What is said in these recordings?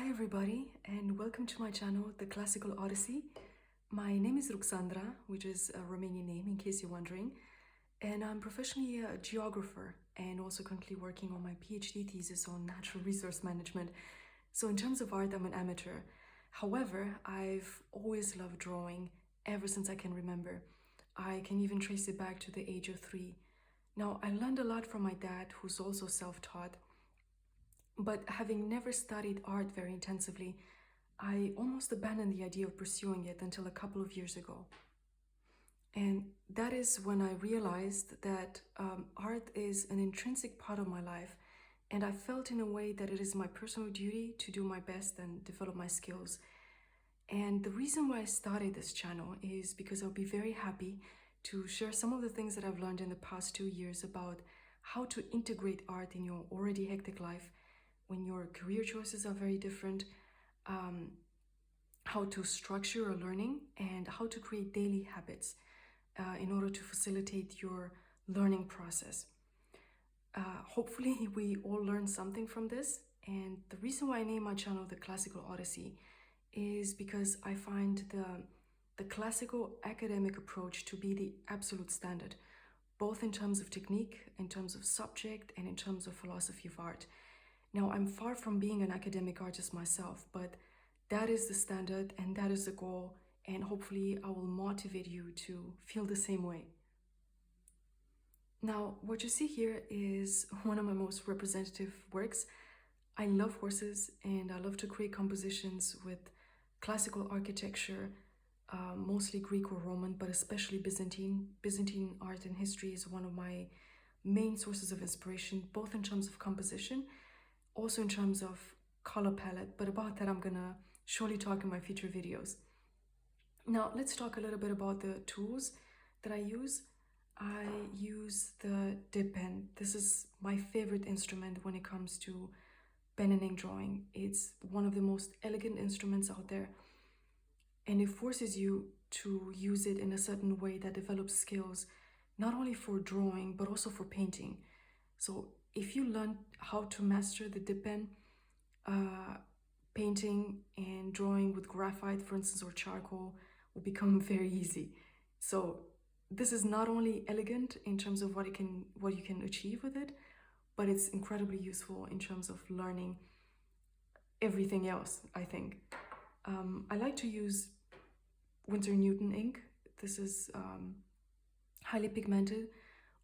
Hi everybody, and welcome to my channel, The Classical Odyssey. My name is Ruxandra, which is a Romanian name in case you're wondering, and I'm professionally a geographer and also currently working on my PhD thesis on natural resource management. So in terms of art, I'm an amateur. However, I've always loved drawing ever since I can remember. I can even trace it back to the age of 3. Now, I learned a lot from my dad, who's also self-taught. But having never studied art very intensively, I almost abandoned the idea of pursuing it until a couple of years ago. And that is when I realized that art is an intrinsic part of my life, and I felt in a way that it is my personal duty to do my best and develop my skills. And the reason why I started this channel is because I'll be very happy to share some of the things that I've learned in the past 2 years about how to integrate art in your already hectic life when your career choices are very different, how to structure your learning, and how to create daily habits in order to facilitate your learning process. Hopefully we all learn something from this, and the reason why I name my channel The Classical Odyssey is because I find the classical academic approach to be the absolute standard, both in terms of technique, in terms of subject, and in terms of philosophy of art. Now, I'm far from being an academic artist myself, but that is the standard and that is the goal, and hopefully I will motivate you to feel the same way. Now, what you see here is one of my most representative works. I love horses and I love to create compositions with classical architecture, mostly Greek or Roman, but especially Byzantine. Byzantine art and history is one of my main sources of inspiration, both in terms of composition, also in terms of color palette, but about that I'm gonna surely talk in my future videos. Now let's talk a little bit about the tools that I use. I use the dip pen. This is my favorite instrument when it comes to pen and ink drawing. It's one of the most elegant instruments out there, and it forces you to use it in a certain way that develops skills, not only for drawing, but also for painting. So if you learn how to master the dip pen, painting and drawing with graphite, for instance, or charcoal will become very easy. So this is not only elegant in terms of what you can achieve with it, but it's incredibly useful in terms of learning everything else, I think. I like to use Winsor Newton ink. This is highly pigmented,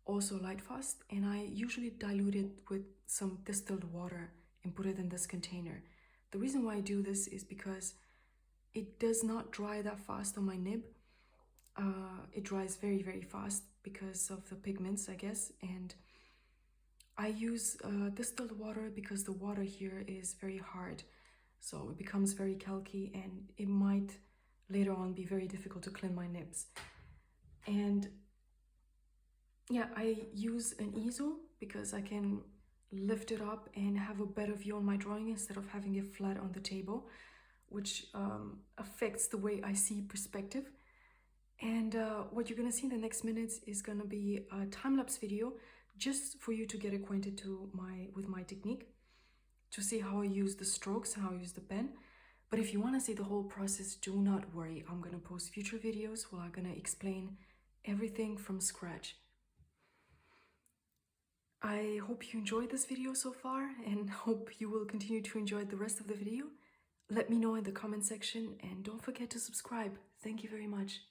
also light fast, and I usually dilute it with some distilled water and put it in this container. The reason why I do this is because it does not dry that fast on my nib. It dries very, very fast because of the pigments, I guess, and I use distilled water because the water here is very hard, so it becomes very calcy and it might later on be very difficult to clean my nibs. And yeah, I use an easel because I can lift it up and have a better view on my drawing instead of having it flat on the table, which affects the way I see perspective. And what you're gonna see in the next minutes is gonna be a time-lapse video just for you to get acquainted with my technique, to see how I use the strokes, how I use the pen. But if you wanna see the whole process, do not worry. I'm gonna post future videos where I'm gonna explain everything from scratch. I hope you enjoyed this video so far and hope you will continue to enjoy the rest of the video. Let me know in the comment section and don't forget to subscribe. Thank you very much.